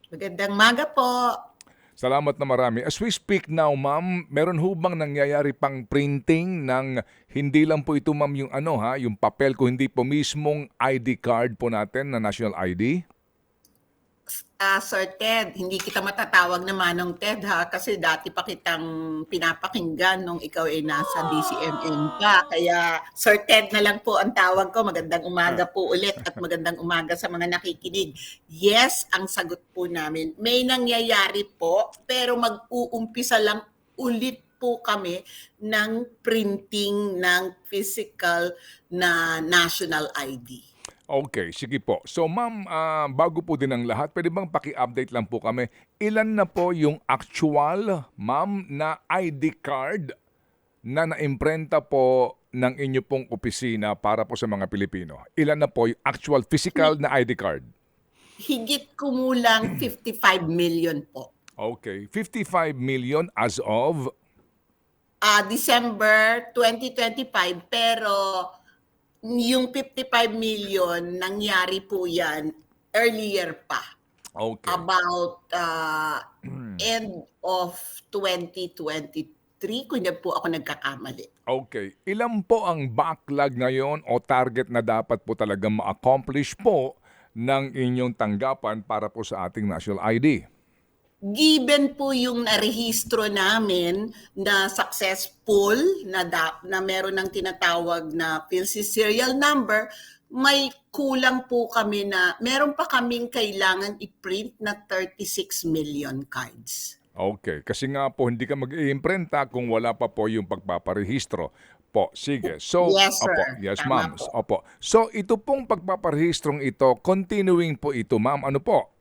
Magandang umaga po. Salamat na marami. As we speak now, ma'am, meron ho bang nangyayari pang printing ng hindi lang po ito, ma'am, yung yung papel, ko hindi po mismong ID card po natin na national ID? Sir Ted, hindi kita matatawag na Manong Ted ha, kasi dati pa kitang pinapakinggan nung ikaw ay nasa DCMM pa. Kaya Sir Ted na lang po ang tawag ko. Magandang umaga po ulit at magandang umaga sa mga nakikinig. Yes, ang sagot po namin. May nangyayari po, pero mag-uumpisa lang ulit po kami ng printing ng physical na national ID. Okay, sige po. So ma'am, bago po din ang lahat, pwede bang paki-update lang po kami, ilan na po yung actual, ma'am, na ID card na naimprenta po ng inyo pong opisina para po sa mga Pilipino? Ilan na po yung actual physical na ID card? Higit kumulang 55 million po. Okay, 55 million as of December 2025, pero yung 55 million, nangyari po yan earlier pa. okay. About end of 2023, kung hindi po ako nagkakamali. Okay. Ilan po ang backlog ngayon o target na dapat po talaga ma-accomplish po ng inyong tanggapan para po sa ating national ID? Given po yung narehistro namin na successful na meron ng tinatawag na PhilSys serial number, may kulang po kami na meron pa kaming kailangan i-print na 36 million cards. Okay. Kasi nga po, hindi ka mag-iimprenta kung wala pa po yung pagpaparehistro. Po, sige. So, Yes, opo, sir. yes Tama ma'am, po. opo. So, ito pong pagpaparehistrong ito, continuing po ito, ma'am, ano po?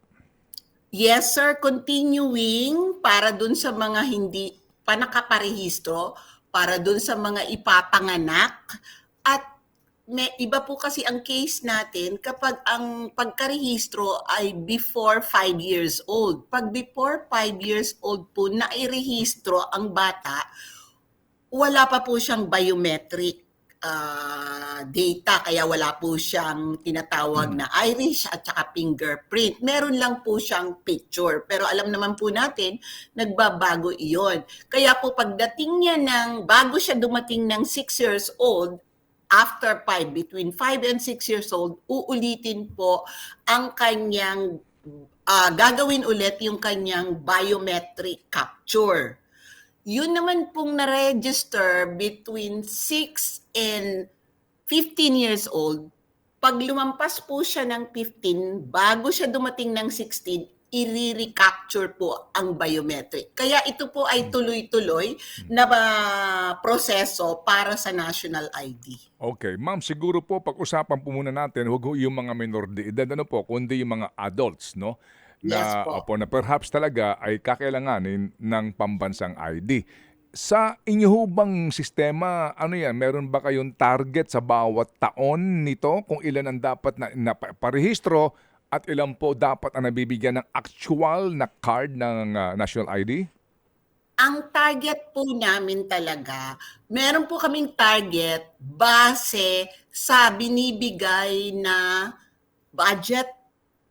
Yes, sir. Continuing para dun sa mga hindi pa nakaparehistro, para dun sa mga ipapanganak, at may iba po kasi ang case natin kapag ang pagkarehistro ay before 5 years old. Pag before 5 years old po na irehistro ang bata, wala pa po siyang biometric data, kaya wala po siyang tinatawag na iris at saka fingerprint. Meron lang po siyang picture. Pero alam naman po natin, nagbabago iyon. Kaya po pagdating niya bago siya dumating ng 6 years old, after 5, between 5 and 6 years old, uulitin po ang kanyang, gagawin ulit yung kanyang biometric capture. Yun naman pong na-register between 6 and 15 years old, pag lumampas po siya ng 15, bago siya dumating ng 16, i-recapture po ang biometric. Kaya ito po ay tuloy-tuloy na proseso para sa national ID. Okay. Ma'am, siguro po pag-usapan po muna natin, huwag ho yung mga minor de edad, kundi yung mga adults, no? Yes Na, po. opo, na perhaps talaga ay kakailanganin ng pambansang ID. Sa inyo ho bang sistema, ano yan, meron ba kayong target sa bawat taon nito kung ilan ang dapat na parehistro at ilan po dapat ang nabibigyan ng actual na card ng national ID? Ang target po namin talaga, meron po kaming target base sa binibigay na budget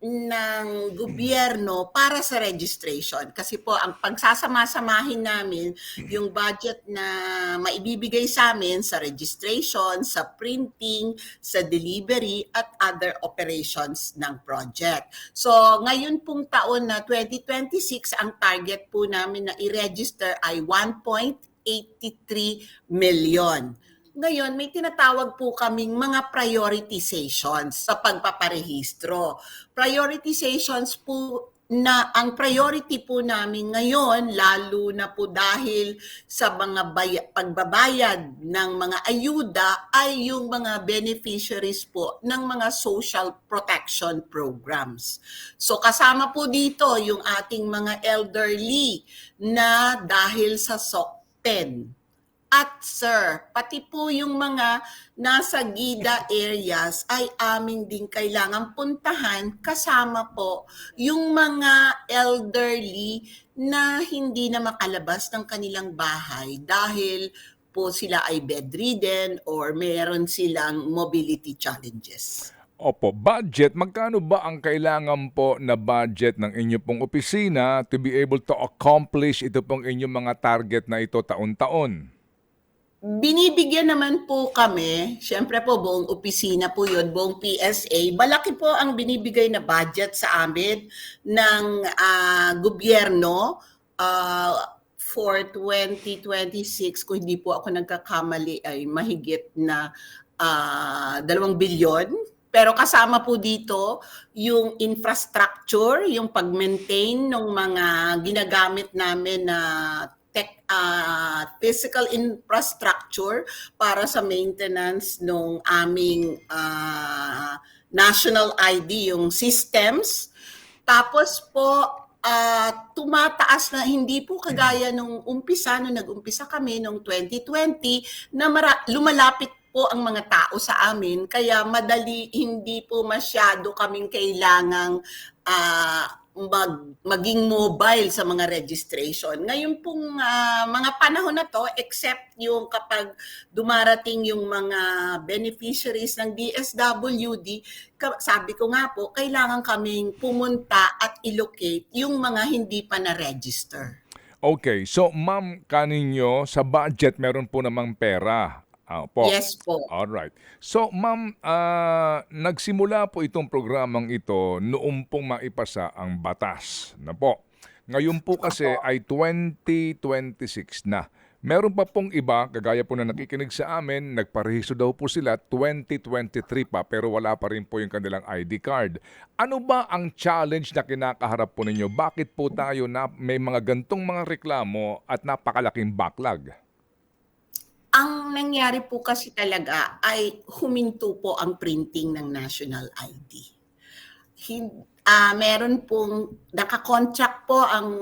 ng gobyerno para sa registration. Kasi po, ang pagsasama-samahin namin yung budget na maibibigay sa amin sa registration, sa printing, sa delivery, at other operations ng project. So, ngayon pong taon na 2026, ang target po namin na i-register ay 1.83 million. Ngayon, may tinatawag po kaming mga prioritizations sa pagpaparehistro. Prioritizations po na ang priority po namin ngayon, lalo na po dahil sa mga pagbabayad ng mga ayuda, ay yung mga beneficiaries po ng mga social protection programs. So kasama po dito yung ating mga elderly na dahil sa SOCTEN. At sir, pati po yung mga nasa gida areas ay amin din kailangan puntahan, kasama po yung mga elderly na hindi na makalabas ng kanilang bahay dahil po sila ay bedridden or meron silang mobility challenges. Opo, budget. Magkano ba ang kailangan po na budget ng inyo pong opisina to be able to accomplish ito pong inyong mga target na ito taon-taon? Binibigyan naman po kami, siyempre po buong opisina po yun, buong PSA, malaki po ang binibigay na budget sa amin ng gobyerno for 2026, kung hindi po ako nagkakamali ay mahigit na 2 bilyon. Pero kasama po dito yung infrastructure, yung pag-maintain ng mga ginagamit namin na physical infrastructure para sa maintenance ng aming national ID, yung systems. Tapos po, tumataas na, hindi po kagaya nung nag-umpisa kami nung 2020 na lumalapit po ang mga tao sa amin, kaya hindi po masyado kaming kailangang maging mobile sa mga registration. Ngayon pong mga panahon na to, except yung kapag dumarating yung mga beneficiaries ng DSWD, sabi ko nga po, kailangan kaming pumunta at illocate yung mga hindi pa na-register. Okay, so ma'am, kaninyo sa budget meron po namang pera. Po. Yes po. Alright. So ma'am, nagsimula po itong programang ito noong pong maipasa ang batas na po. Ngayon po kasi ay 2026 na. Meron pa pong iba, kagaya po na nakikinig sa amin, nagparehistro daw po sila 2023 pa pero wala pa rin po yung kanilang ID card. Ano ba ang challenge na kinakaharap po ninyo? Bakit po tayo na may mga gantong mga reklamo at napakalaking backlog? Ang nangyari po kasi talaga ay huminto po ang printing ng national ID. Meron pong nakakontract po ang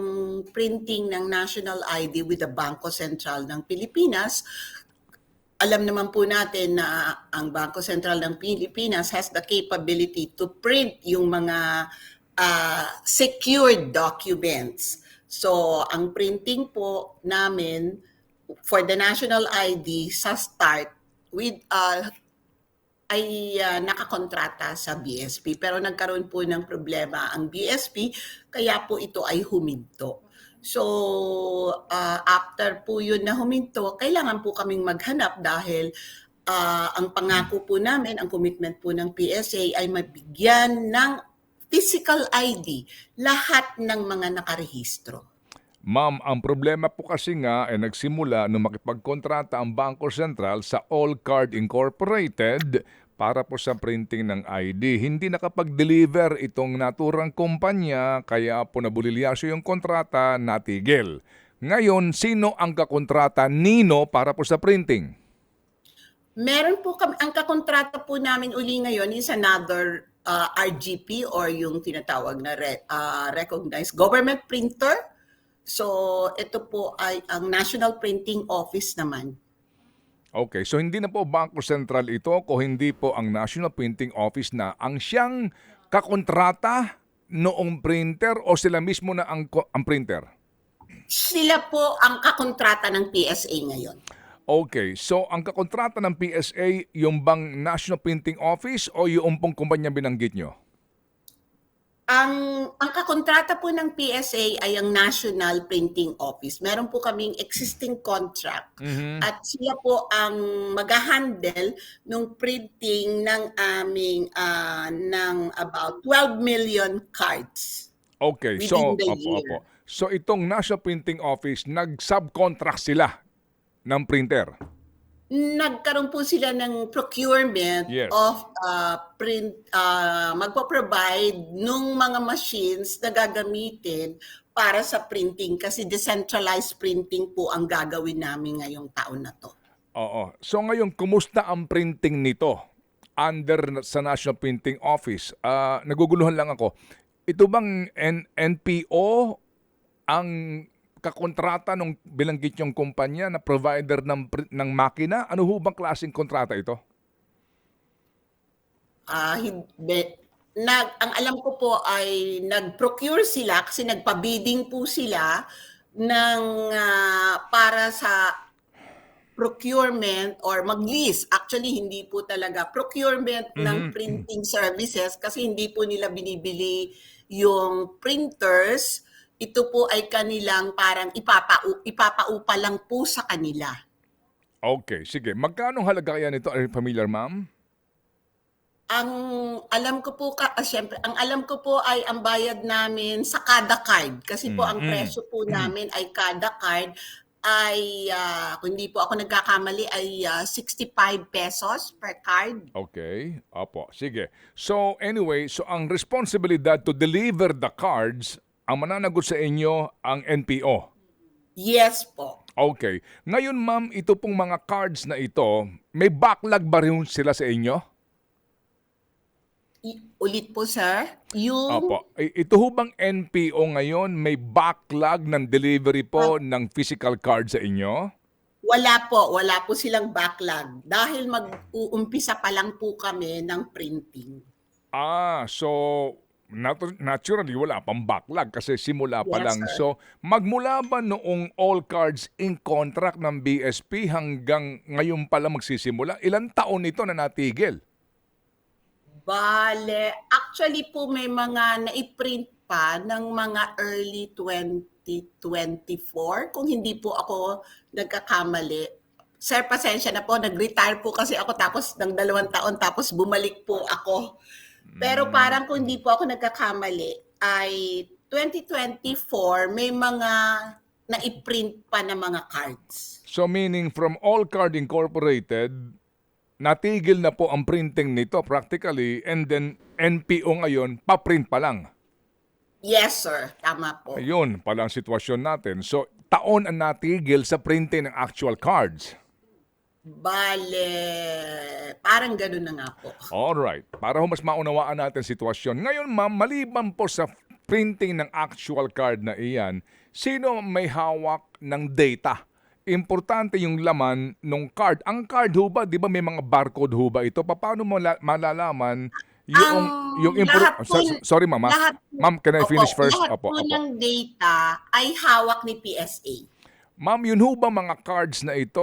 printing ng national ID with the Bangko Sentral ng Pilipinas. Alam naman po natin na ang Bangko Sentral ng Pilipinas has the capability to print yung mga secured documents. So, ang printing po namin for the national ID sa start with ay nakakontrata sa BSP, pero nagkaroon po ng problema ang BSP, kaya po ito ay huminto. So after po yun na huminto, kailangan po kaming maghanap dahil ang pangako po namin, ang commitment po ng PSA ay mabigyan ng physical ID lahat ng mga nakarehistro. Ma'am, ang problema po kasi nga ay nagsimula nung makipagkontrata ang Bangko Sentral sa All Card Incorporated para po sa printing ng ID. Hindi nakapag-deliver itong naturang kumpanya kaya po nabulilyaso yung kontrata, natigil. Ngayon, sino ang kakontrata nino para po sa printing? Meron po kami, ang kakontrata po namin uli ngayon is another RGP or yung tinatawag na recognized government printer. So, ito po ay ang National Printing Office naman. Okay, so hindi na po Bangko Sentral ito kung hindi po ang National Printing Office na ang siyang kakontrata noong printer o sila mismo na ang printer? Sila po ang kakontrata ng PSA ngayon. Okay, so ang kakontrata ng PSA, yung bang National Printing Office o yung pong kumpanya binanggit nyo? Ang kakontrata po ng PSA ay ang National Printing Office. Meron po kaming existing contract at sila po ang mag-handle ng printing ng aming ng about 12 million cards. Okay, so opo. So itong National Printing Office, nag-subcontract sila ng printer? Nagkaroon po sila ng procurement of magpo-provide nung mga machines na gagamitin para sa printing kasi decentralized printing po ang gagawin namin ngayong taon na to. Oo. So ngayon, kumusta ang printing nito under sa National Printing Office? Naguguluhan lang ako. Ito bang NPO ang kakontrata ng bilanggit yung kumpanya na provider ng makina? Ano ho bang klaseng kontrata ito? Ang alam ko po ay nag-procure sila kasi nagpa-bidding po sila ng para sa procurement or mag-lease. Actually, hindi po talaga procurement ng Mhm. printing services kasi hindi po nila binibili yung printers. Ito po ay kanilang parang ipapaupa lang po sa kanila. Okay, sige. Magkano halaga kaya nito? Are you familiar, ma'am? Ang alam ko po siyempre ang alam ko po ay ang bayad namin sa kada card kasi po ang Mm. presyo po namin ay kada card ay, kung hindi po ako nagkakamali ay, ₱65 per card. Okay, opo, sige. So anyway, so ang responsibilidad to deliver the cards, ang mananagot sa inyo ang NPO. Yes po. Okay. Ngayon ma'am, ito pong mga cards na ito, may backlog ba rin sila sa inyo? Ulit po sir, yung Opo. Ito ho bang NPO ngayon may backlog ng delivery po ng physical card sa inyo? wala po silang backlog dahil mag-uumpisa pa lang po kami ng printing. So naturally wala pang backlog kasi simula pa Yes lang. sir. So magmula ba noong all cards in contract ng BSP hanggang ngayon pa lang magsisimula, ilang taon ito na natigil? Bale, actually po may mga nai-print pa ng mga early 2024 kung hindi po ako nagkakamali. Sir, pasensya na po, nag-retire po kasi ako tapos ng 2 taon tapos bumalik po ako. Pero parang kung hindi po ako nagkakamali ay 2024 may mga nai-print pa na mga cards. So meaning from All Card Incorporated, natigil na po ang printing nito practically and then NPO ngayon, pa-print pa lang. Yes sir, tama po. Ayun pala ang sitwasyon natin. So taon ang natigil sa printing ng actual cards. Bale, parang ganun na nga po. Alright, para ho mas maunawaan natin sitwasyon. Ngayon ma'am, maliban po sa printing ng actual card na iyan, sino may hawak ng data? Importante yung laman ng card. Ang card ho ba, di ba may mga barcode ho ba ito? Paano mo malalaman Ang yung lahat po sorry ma'am, lahat po ma'am, can I finish first? lahat po ng data ay hawak ni PSA. Ma'am, yun ho ba mga cards na ito?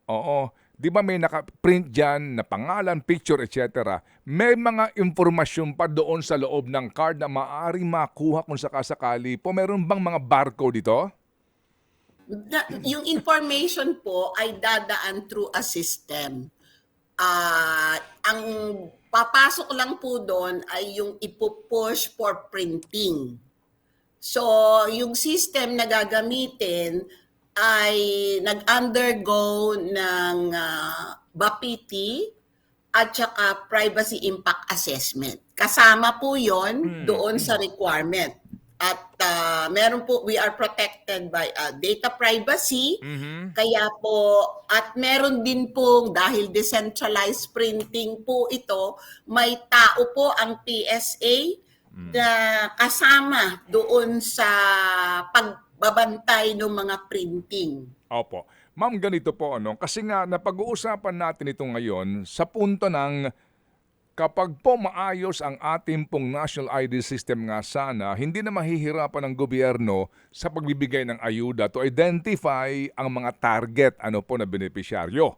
Oo. Di ba may naka-print dyan na pangalan, picture, etc. May mga impormasyon pa doon sa loob ng card na maaaring makuha kung sakasakali po. Meron bang mga barcode dito? Yung information po ay dadaan through a system. Ang papasok lang po doon ay yung ipo-push for printing. So, yung system na gagamitin ay nag-undergo ng BAPITI at saka Privacy Impact Assessment. Kasama po yon doon sa requirement. At meron po, we are protected by data privacy. Kaya po, at meron din po, dahil decentralized printing po ito, may tao po ang PSA na kasama doon sa pagbabantay ng mga printing. Opo. Ma'am, ganito po ano, kasi nga napag-uusapan natin ito ngayon sa punto ng kapag po maayos ang ating pong national ID system nga sana, hindi na mahihirapan ng gobyerno sa pagbibigay ng ayuda to identify ang mga target ano po na benepisyaryo.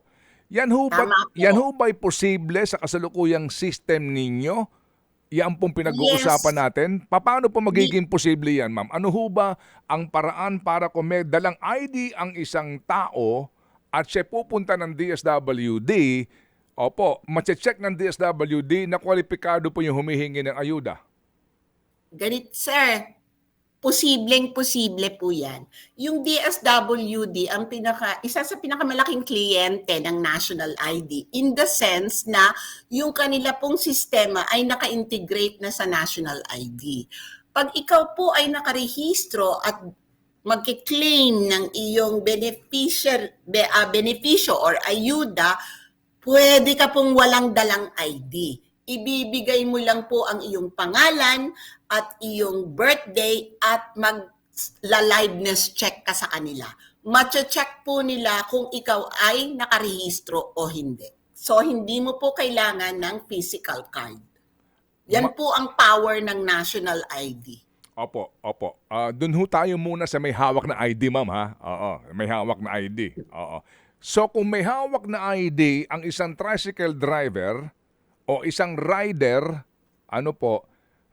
Yan ho ba, Tama po. yan ho ba'y posible sa kasalukuyang system ninyo? Yan pong pinag-uusapan Yes. natin. Paano po magiging posible yan, ma'am? Ano ho ba ang paraan para kung may dalang ID ang isang tao at siya pupunta ng DSWD, opo, mache-check ng DSWD na kwalipikado po yung humihingi ng ayuda? Ganit, sir. Posibleng-posible po yan. Yung DSWD, isa sa pinakamalaking kliyente ng National ID in the sense na yung kanila pong sistema ay naka-integrate na sa National ID. Pag ikaw po ay nakarehistro at magki-claim ng iyong benepisyo or ayuda, pwede ka pong walang dalang ID. Ibibigay mo lang po ang iyong pangalan at iyong birthday at mag-liveness check ka sa kanila. Mache-check po nila kung ikaw ay nakarehistro o hindi. So, hindi mo po kailangan ng physical card. Yan po ang power ng national ID. Opo, opo. Doon ho tayo muna sa may hawak na ID, ma'am, ha? Oo, may hawak na ID. Oo. So kung may hawak na ID ang isang tricycle driver o isang rider, ano po,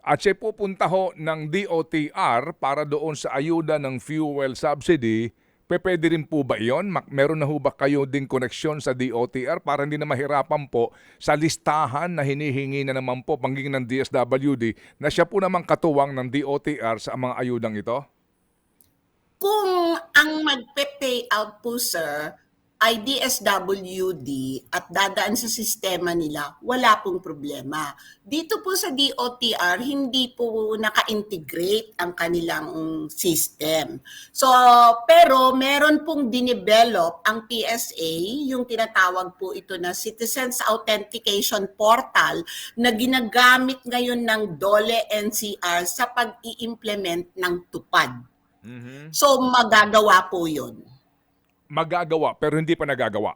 at siya pupunta ho ng DOTR para doon sa ayuda ng fuel subsidy, pwede rin po ba iyon? Meron na ho ba kayo din koneksyon sa DOTR para hindi na mahirapan po sa listahan na hinihingi na naman po pangging ng DSWD na siya po naman katuwang ng DOTR sa mga ayudang ito? Kung ang magpe-pay out po, sir, ay DSWD at dadaan sa sistema nila, wala pong problema. Dito po sa DOTR, hindi po naka-integrate ang kanilang system. So, pero meron pong dinevelop ang PSA, yung tinatawag po ito na Citizens Authentication Portal na ginagamit ngayon ng DOLE NCR sa pag-i-implement ng TUPAD. So, magagawa po yun. Magagawa pero hindi pa nagagawa.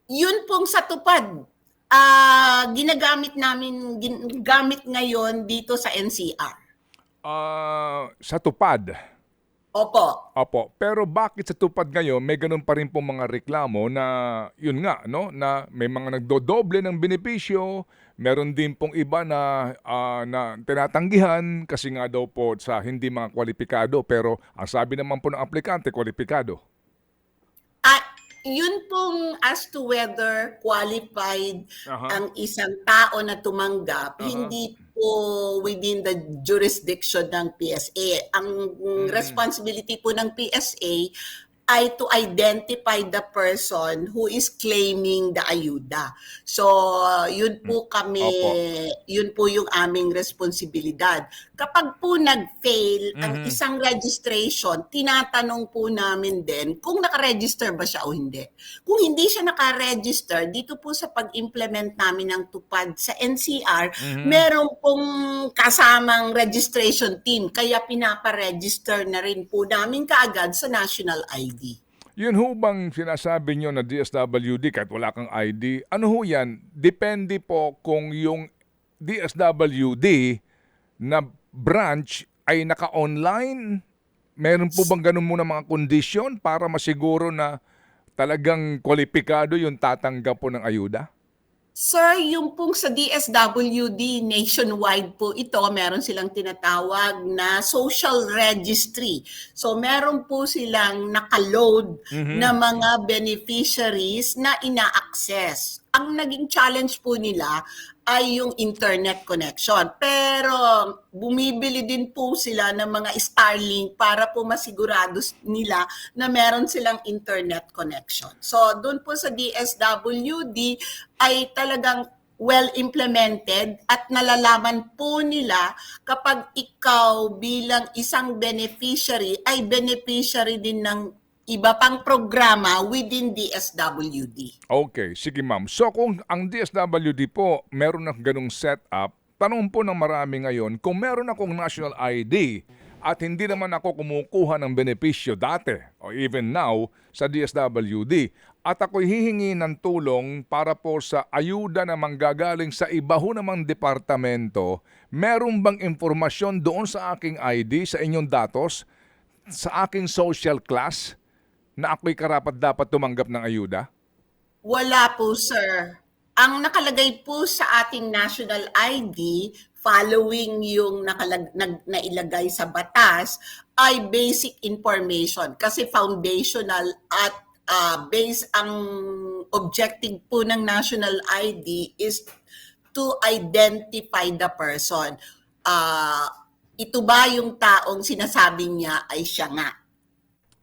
Yun pong sa TUPAD, gamit ngayon dito sa NCR. Sa tupad. Opo. Opo. Pero bakit sa tupad ngayon may ganun pa rin pong mga reklamo na yun nga, no, na may mga nagdodoble ng benepisyo, meron din pong iba na na tinatanggihan kasi nga daw po sa hindi mga kwalipikado pero ang sabi naman po ng aplikante kwalipikado. Yun pong as to whether qualified Aha. ang isang tao na tumanggap, Aha. hindi po within the jurisdiction ng PSA. Ang responsibility po ng PSA ay to identify the person who is claiming the ayuda. So, yun po kami, Opo. yun po yung aming responsibilidad. Kapag po nag-fail ang isang registration, tinatanong po namin din kung nakaregister ba siya o hindi. Kung hindi siya nakaregister, dito po sa pag-implement namin ng TUPAD sa NCR, meron pong kasamang registration team, kaya pinaparegister na rin po namin kaagad sa national ID. Yun ho bang sinasabi nyo na DSWD kahit wala kang ID, ano ho yan? Depende po kung yung DSWD na branch ay naka-online. Meron po bang ganun muna mga kondisyon para masiguro na talagang kwalipikado yung tatanggap po ng ayuda? Sir, yung pong sa DSWD, nationwide po ito, meron silang tinatawag na social registry. So meron po silang nakaload na mga beneficiaries na ina-access. Ang naging challenge po nila ay yung internet connection. Pero bumibili din po sila ng mga Starlink para po masigurado nila na meron silang internet connection. So doon po sa DSWD ay talagang well implemented at nalalaman po nila kapag ikaw bilang isang beneficiary ay beneficiary din ng iba pang programa within DSWD. Okay, sige ma'am. So kung ang DSWD po meron na ganung setup, tanong po ng marami ngayon, kung meron akong national ID at hindi naman ako kumukuha ng benepisyo dati o even now sa DSWD at ako'y hihingi ng tulong para po sa ayuda na manggagaling sa iba ho namang departamento, meron bang impormasyon doon sa aking ID, sa inyong datos, sa aking social class, na ako'y karapat-dapat tumanggap ng ayuda? Wala po, sir. Ang nakalagay po sa ating national ID, following yung nailagay sa batas, ay basic information. Kasi foundational at base ang objective po ng national ID is to identify the person. Ito ba yung taong sinasabi niya ay siya nga?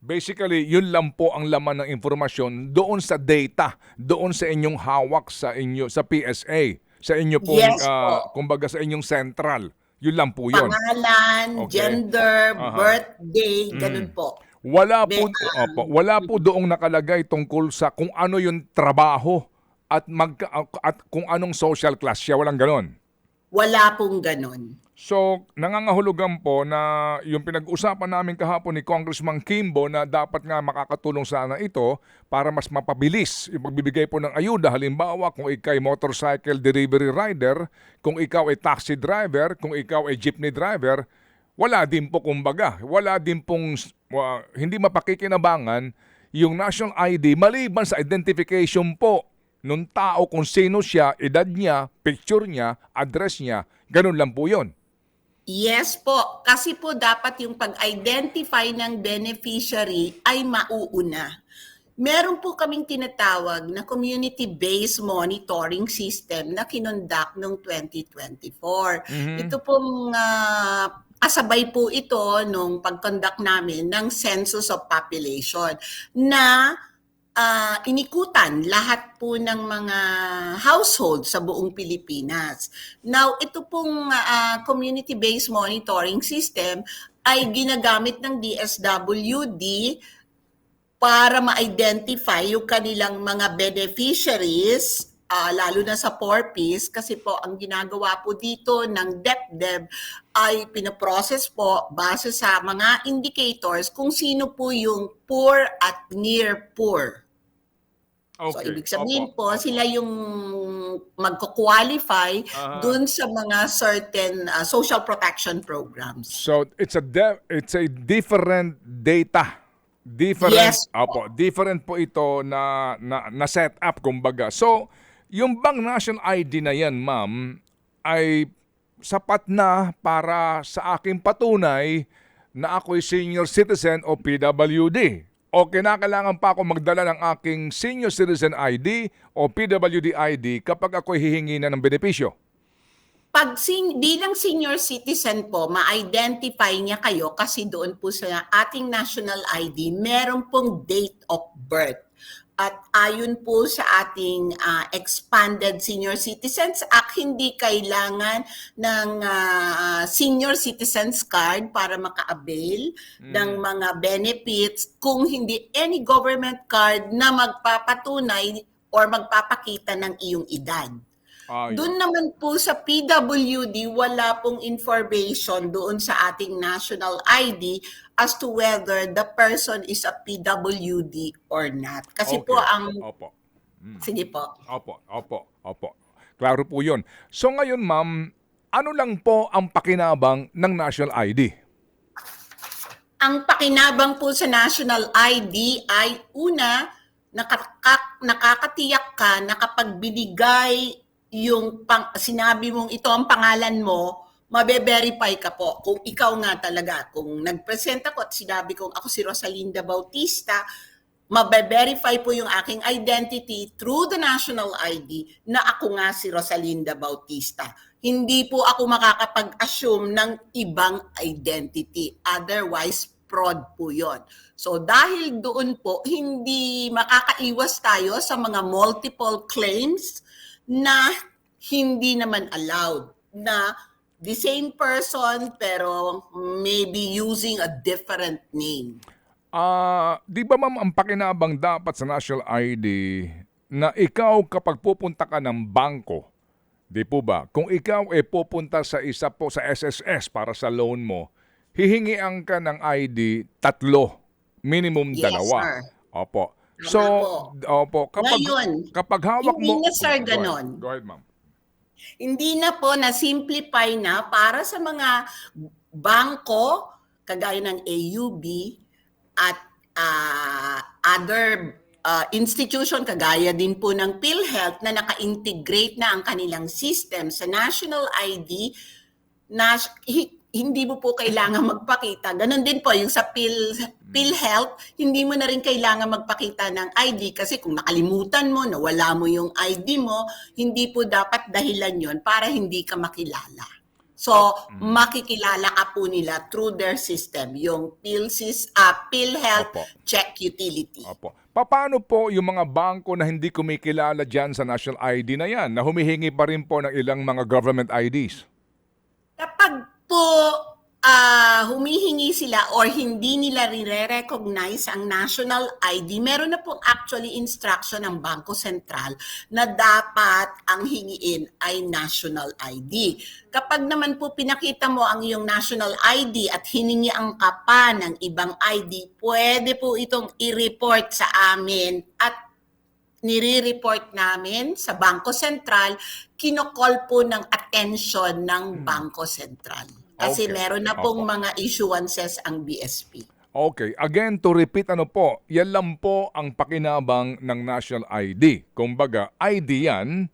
Basically, yun lang po ang laman ng informasyon doon sa data, doon sa inyong hawak sa inyo sa PSA, sa inyo pong Yes po. kumbaga sa inyong central. Yun lang po yun. Pangalan, Okay. Gender, Aha. birthday, ganun po. Wala po doong nakalagay tungkol sa kung ano yung trabaho at kung anong social class siya, walang ganon. Wala pong ganun. So, nangangahulugan po na yung pinag-usapan namin kahapon ni Congressman Kimbo na dapat nga makakatulong sana ito para mas mapabilis yung pagbibigay po ng ayuda. Halimbawa, kung ikaw ay motorcycle delivery rider, kung ikaw ay taxi driver, kung ikaw ay jeepney driver, wala din po kumbaga, wala din pong hindi mapakikinabangan yung national ID maliban sa identification po nung tao kung sino siya, edad niya, picture niya, address niya, ganun lang po yun. Yes po, kasi po dapat yung pag-identify ng beneficiary ay mauuna. Meron po kaming tinatawag na community-based monitoring system na kinonduct noong 2024. Mhm. Ito pong kasabay po ito nung pag-conduct namin ng Census of Population na inikutan lahat po ng mga household sa buong Pilipinas. Now, ito pong community-based monitoring system ay ginagamit ng DSWD para ma-identify yung kanilang mga beneficiaries, lalo na sa 4Ps, kasi po ang ginagawa po dito ng DepDev ay pinaprocess po base sa mga indicators kung sino po yung poor at near poor. So, Okay. ibig sabihin Opo. po, sila yung magko-qualify Aha. dun sa mga certain social protection programs. So it's a different data. Yes po. Different po ito na set up kumbaga. So yung bang national ID na yan, ma'am, ay sapat na para sa aking patunay na ako'y senior citizen o PWD? O kinakailangan pa ako magdala ng aking senior citizen ID o PWD ID kapag ako'y hihingi na ng benepisyo? Bilang senior citizen po, ma-identify niya kayo kasi doon po sa ating national ID, meron pong date of birth. At ayon po sa ating expanded Senior Citizens Act, hindi kailangan ng senior citizens card para maka-avail ng mga benefits kung hindi any government card na magpapatunay or magpapakita ng iyong edad. Doon naman po sa PWD, wala pong information doon sa ating national ID as to whether the person is a PWD or not. Kasi po Okay. ang... Opo. Sige po. Opo. Klaro po yun. So ngayon, ma'am, ano lang po ang pakinabang ng national ID? Ang pakinabang po sa national ID ay una, nakakatiyak ka na kapag binigay yung sinabi mong ito ang pangalan mo, mabe-verify ka po kung ikaw nga talaga. Kung nag-present ako at sinabi kong ako si Rosalinda Bautista, mabe-verify po yung aking identity through the national ID na ako nga si Rosalinda Bautista. Hindi po ako makakapag-assume ng ibang identity. Otherwise, fraud po yon. So dahil doon po, hindi makakaiwas tayo sa mga multiple claims na hindi naman allowed, na the same person pero maybe using a different name. Di ba ma'am ang pakinabang dapat sa national ID na ikaw kapag pupunta ka ng bangko, di po ba? Kung ikaw pupunta sa isa po sa SSS para sa loan mo, hihingian ka ng ID 3, minimum Yes, 2. sir. Opo. Tama So, po. Ngayon, kapag hawak hindi mo... na, sir, ganon. Go ahead, ma'am. Hindi na po na-simplify na para sa mga bangko, kagaya ng AUB at other institution, kagaya din po ng PhilHealth na naka-integrate na ang kanilang system sa national ID na hindi mo po kailangan magpakita. Ganon din po yung sa PhilHealth, hindi mo na rin kailangan magpakita ng ID kasi kung nakalimutan mo, nawala mo yung ID mo, hindi po dapat dahilan yon para hindi ka makilala. So, makikilala ka po nila through their system, yung PhilHealth Opo. Check Utility. Opo. Paano po yung mga bangko na hindi kumikilala dyan sa national ID na yan, na humihingi pa rin po ng ilang mga government IDs? Kapag po humihingi sila or hindi nila re-recognize ang national ID, meron na pong actually instruction ng Bangko Sentral na dapat ang hingiin ay national ID. Kapag naman po pinakita mo ang iyong national ID at hiningi ang kapa ng ibang ID, pwede po itong i-report sa amin at nire-report namin sa Bangko Sentral, kinokol po ng attention ng Bangko Sentral. Kasi Okay. meron na pong Opo. mga issuances ang BSP. Okay, again to repeat ano po, yan lang po ang pakinabang ng national ID. Kumbaga, ID yan,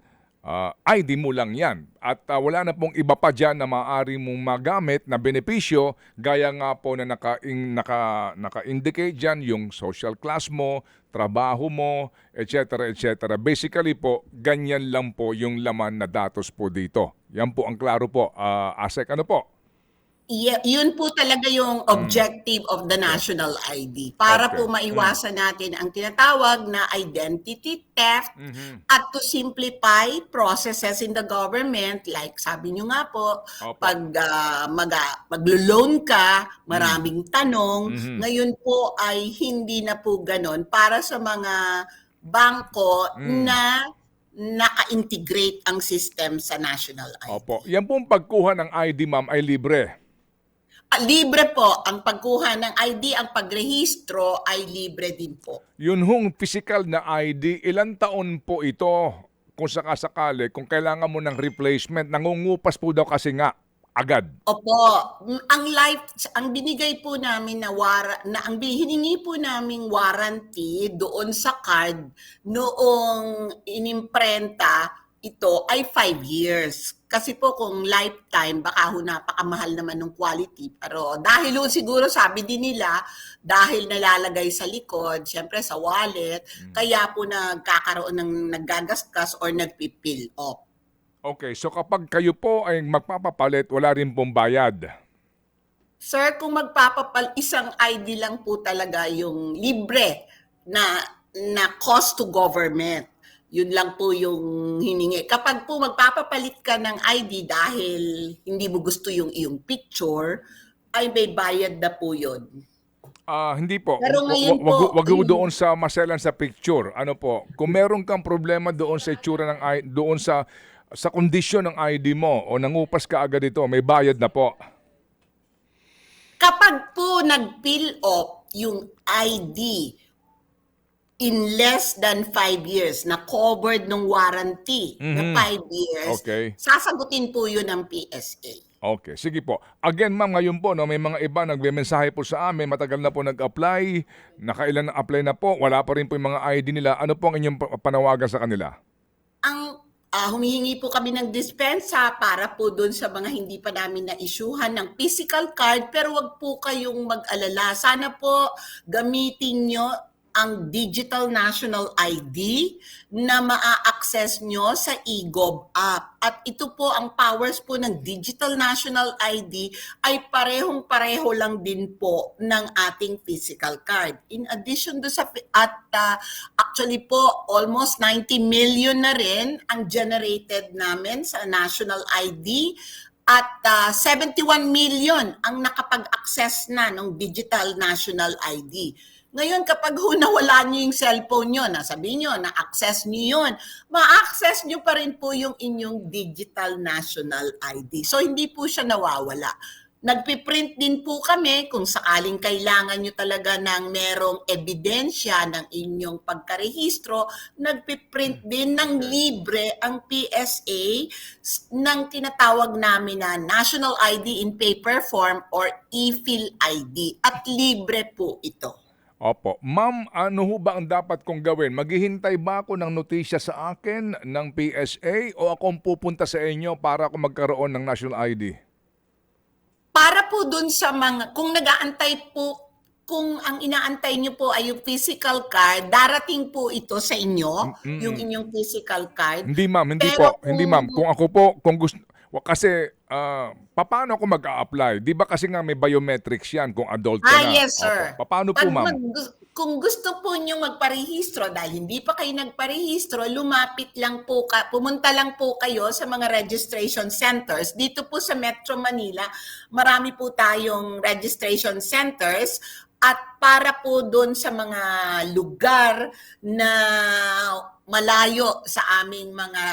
ID mo lang yan. At wala na pong iba pa dyan na maaari mong magamit na benepisyo gaya nga po na naka-indicate dyan yung social class mo, trabaho mo, etc. etc. Basically po, ganyan lang po yung laman na datos po dito. Yan po ang klaro po. Asek, ano po? Yun po talaga yung objective of the national ID para Okay. po maiwasan natin ang tinatawag na identity theft at to simplify processes in the government like sabi nyo nga po, Opo. pag maglo-loan ka, maraming tanong, ngayon po ay hindi na po ganon para sa mga bangko na naka-integrate ang system sa national ID. Opo. Yan pong pagkuha ng ID, ma'am, ay libre. Libre po ang pagkuha ng ID, ang pagrehistro ay libre din po. Yun hong physical na ID, ilang taon po ito kung sakasakali, kung kailangan mo ng replacement, nangungupas po daw kasi nga, agad. Opo, ang binigay po namin ang hiningi po naming warranty doon sa card noong inimprenta ito ay 5 years. Kasi po kung lifetime, baka napakamahal naman ng quality. Pero dahil siguro sabi din nila, dahil nalalagay sa likod, syempre sa wallet, kaya po nagkakaroon ng naggagasgas or nagpipil off. Okay, so kapag kayo po ay magpapapalit, wala rin pong bayad. Sir, kung isang ID lang po talaga yung libre na cost to government. Yun lang po yung hiningi. Kapag po magpapapalit ka ng ID dahil hindi mo gusto yung iyong picture, ay may bayad na po yun. Hindi po. Pero ngayon po, Wag doon sa maselan sa picture. Ano po? Kung meron kang problema doon sa itsura ng doon sa kondisyon ng ID mo o nangupas ka agad ito, may bayad na po. kapag po nag-fill up yung ID in less than 5 years na covered ng warranty na 5 years, Okay. sasagutin po yun ng PSA. Okay, sige po. Again, ma'am, ngayon po, no, may mga iba nagme-mensahe po sa amin, matagal na po nag-apply, nakailan na apply na po, wala pa rin po yung mga ID nila. Ano po ang inyong panawagan sa kanila? Humihingi po kami ng dispensa para po doon sa mga hindi pa namin na-issuehan ng physical card, pero wag po kayong mag-alala. Sana po gamitin nyo ang Digital National ID na maa-access nyo sa eGov app. At ito po, ang powers po ng Digital National ID ay parehong-pareho lang din po ng ating physical card. In addition do actually po, almost 90 million na rin ang generated namin sa National ID at 71 million ang nakapag-access na ng Digital National ID. Ngayon, kapag nawala nyo yung cellphone nyo, sabihin nyo, na-access nyo yun, ma-access nyo pa rin po yung inyong Digital National ID. So, hindi po siya nawawala. Nagpiprint din po kami kung sakaling kailangan nyo talaga ng merong ebidensya ng inyong pagkarehistro, nagpiprint din ng libre ang PSA ng tinatawag namin na National ID in paper form or e-fill ID. At libre po ito. Opo. Ma'am, ano ho ba ang dapat kong gawin? Maghihintay ba ako ng notisya sa akin ng PSA o akong pupunta sa inyo para ako magkaroon ng national ID? Para po dun sa mga, kung nag-aantay po, kung ang inaantay nyo po ay yung physical card, darating po ito sa inyo, yung inyong physical card. Hindi ma'am, hindi Pero po. Hindi ma'am. Kung ako po, kung gusto, kasi paano ako mag-a-apply? Di ba kasi nga may biometrics yan kung adult ka na? Yes, sir. Opo. Paano po ma'am? Kung gusto po nyo magparehistro, dahil hindi pa kayo nagparehistro, pumunta lang po kayo sa mga registration centers. Dito po sa Metro Manila, marami po tayong registration centers. At para po doon sa mga lugar na malayo sa aming mga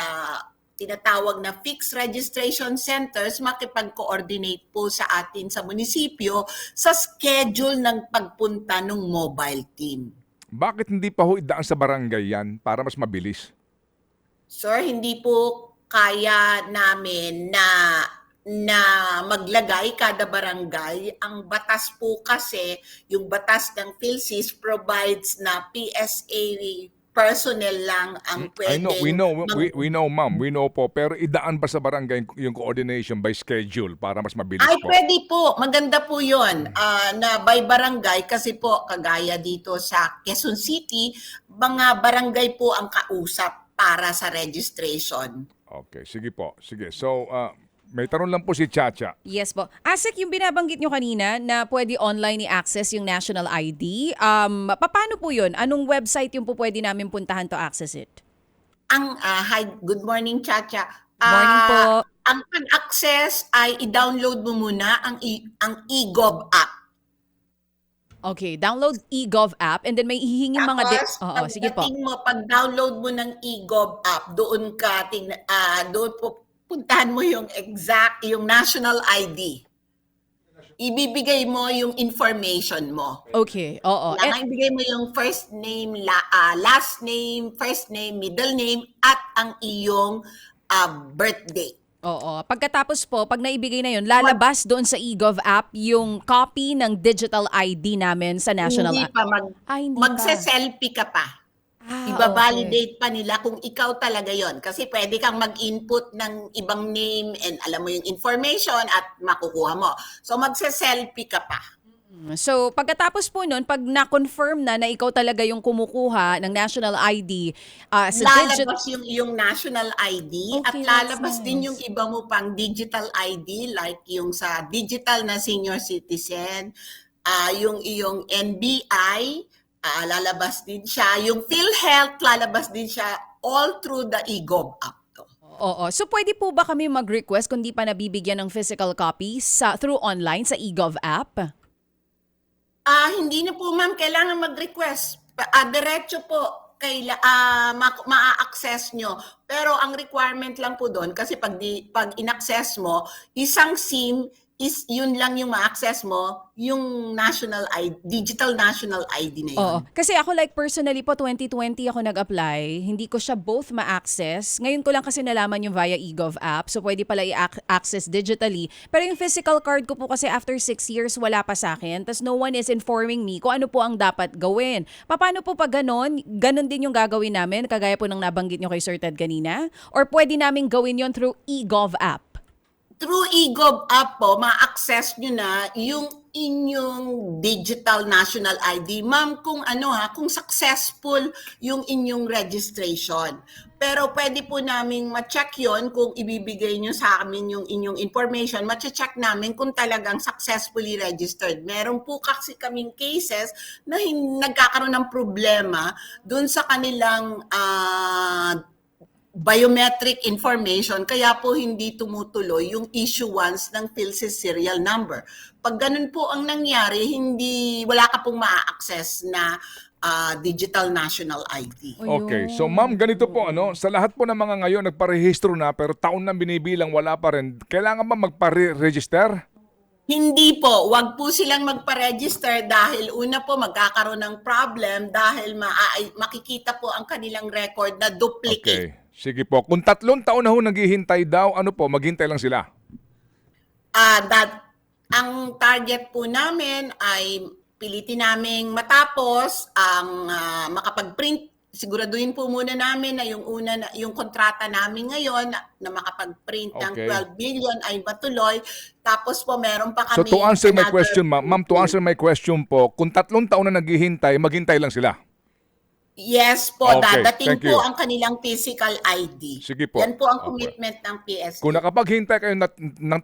tinatawag na fixed registration centers, makipag-coordinate po sa atin sa munisipyo sa schedule ng pagpunta ng mobile team. Bakit hindi pa ho idaan sa barangay yan para mas mabilis? Sir, hindi po kaya namin na na maglagay kada barangay. Ang batas po kasi, yung batas ng PhilSys provides na PSA personnel lang ang I know, we pwedeng know, we know ma'am, we know po. Pero idaan ba sa barangay yung coordination by schedule para mas mabilis Ay, po? pwede po. Maganda po yun na by barangay kasi po kagaya dito sa Quezon City, mga barangay po ang kausap para sa registration. Okay, sige po. Sige. So, may tanong lang po si Chacha. Yes po. Asik, yung binabanggit nyo kanina na pwede online i-access yung national ID, paano po yun? Anong website yung po pwede namin puntahan to access it? Hi, good morning, Chacha. Morning po. Ang access ay i-download mo muna ang eGov app. Okay, download eGov app and then may hihingin mga... Tapos, Oo, sige po. pagdating mo, pag-download mo ng eGov app, doon po, puntahan mo yung yung national ID. Ibibigay mo yung information mo. Okay, oo. Kailangan ibigay mo yung first name, last name, first name, middle name, at ang iyong birthday. Oo. Pagkatapos po, pag naibigay na yun, lalabas doon sa eGov app yung copy ng digital ID namin sa national... Hindi pa, hindi pa. magse-selfie ka pa. Okay. Iba-validate pa nila kung ikaw talaga yon. Kasi pwede kang mag-input ng ibang name and alam mo yung information at makukuha mo. So magse-selfie ka pa. So, pagkatapos po nun, pag na-confirm na ikaw talaga yung kumukuha ng national ID sa Lalabas yung national ID at Okay, lalabas that's din nice. yung iba mo pang digital ID like yung sa digital na senior citizen, yung iyong NBI, lalabas din siya. Yung PhilHealth, lalabas din siya all through the eGov app. Oo. So, pwede po ba kami mag-request kung di pa nabibigyan ng physical copy through online sa eGov app? Hindi na po ma'am, kailangan mag-request. Diretso po, ma-access nyo. Pero ang requirement lang po doon, kasi pag in-access mo, isang SIM is yun lang yung ma-access mo, yung national ID, digital national ID na yun. Oo. Kasi ako like personally po, 2020 ako nag-apply. Hindi ko siya both ma-access. Ngayon ko lang kasi nalaman yung via eGov app. So pwede pala i-access digitally. Pero yung physical card ko po kasi after 6 years wala pa sa akin. Tapos no one is informing me kung ano po ang dapat gawin. Paano po pag ganon? Ganon din yung gagawin namin? Kagaya po ng nabanggit nyo kay Sir Ted kanina? Or pwede namin gawin yon through eGov app? Through eGov app po, ma-access nyo na yung inyong digital national ID. Ma'am, kung successful yung inyong registration. Pero pwede po naming ma-check yon kung ibibigay nyo sa amin yung inyong information. Ma-check namin kung talagang successfully registered. Meron po kasi kaming cases na nagkakaroon ng problema dun sa kanilang biometric information, kaya po hindi tumutuloy yung issuance ng PhilSys serial number. Pag ganun po ang nangyari, wala ka pong ma-access na digital national ID. Okay. So, ma'am, ganito po, sa lahat po ng mga ngayon, nagparehistro na, pero taon na binibilang, wala pa rin. Kailangan ba magpa-register? Hindi po, wag po silang magpa-register dahil una po magkakaroon ng problem dahil makikita po ang kanilang record na duplicate. Okay. Sige po. Kung 3 taon na ho naghihintay daw, maghintay lang sila? Ang target po namin ay pilitin naming matapos ang makapag-print. Siguraduhin po muna namin na yung kontrata namin ngayon na makapag-print ng Okay. 12 million ay matuloy. Tapos po meron pa So, kami to answer my question, ma'am, to answer my question po, kung 3 taon na naghihintay, maghintay lang sila? Yes po, Okay, dadating thank po you. ang kanilang physical ID. Sige po. Yan po ang Okay. commitment ng PSA. Kung nakapaghintay kayo ng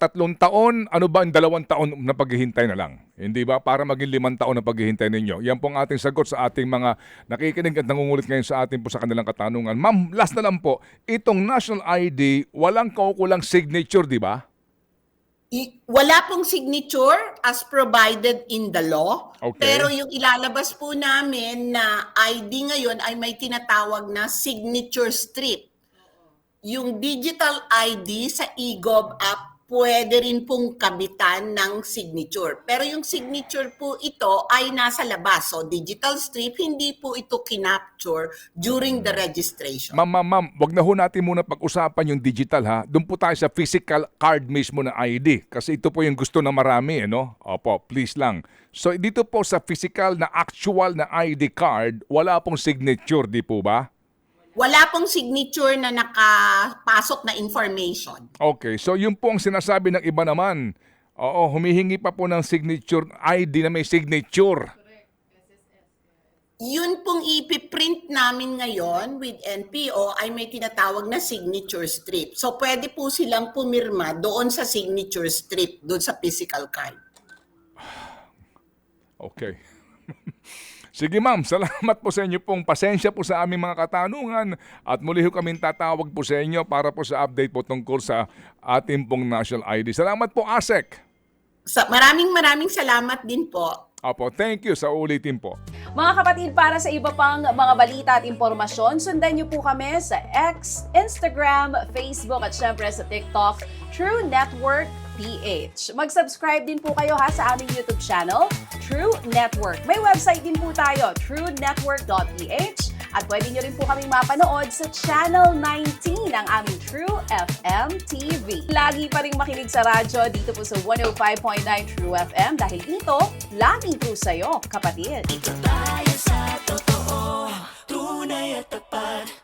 3 taon, ano ba ang 2 taon na paghihintay na lang? Hindi ba? Para maging 5 taon na paghihintay ninyo. Yan po ang ating sagot sa ating mga nakikinig at nangungulit ngayon sa atin po sa kanilang katanungan. Ma'am, last na lang po, itong national ID, walang kaukulang signature, di ba? Wala pong signature as provided in the law. Okay. Pero yung ilalabas po namin na ID ngayon ay may tinatawag na signature strip. Yung digital ID sa eGov app pwede rin pong kabitan ng signature. Pero yung signature po ito ay nasa labas. So digital strip, hindi po ito kinapture during the registration. Ma'am, wag na ho natin muna pag-usapan yung digital ha. Doon po tayo sa physical card mismo ng ID. Kasi ito po yung gusto ng marami, no? Opo, please lang. So dito po sa physical na actual na ID card, wala pong signature, di po ba? Wala pong signature na nakapasok na information. Okay, so yun po ang sinasabi ng iba naman. Oo, humihingi pa po ng signature ID na may signature. Yun pong ipiprint namin ngayon with NPO ay may tinatawag na signature strip. So pwede po silang pumirma doon sa signature strip, doon sa physical card. Okay. Sige ma'am, salamat po sa inyo pong pasensya po sa aming mga katanungan at muli ho kaming tatawag po sa inyo para po sa update po tungkol sa ating pong national ID. Salamat po, ASEC. Maraming salamat din po. Opo, thank you sa ulitin po. Mga kapatid, para sa iba pang mga balita at impormasyon, sundan niyo po kami sa X, Instagram, Facebook at syempre sa TikTok, True Network PH. Mag-subscribe din po kayo sa aming YouTube channel, True Network. May website din po tayo, truenetwork.ph at pwede nyo rin po kaming mapanood sa Channel 19 ng aming True FM TV. Lagi pa rin makinig sa radyo dito po sa 105.9 True FM dahil dito, laging true sa'yo, kapatid. Dito tayo sa totoo, tunay at tapat.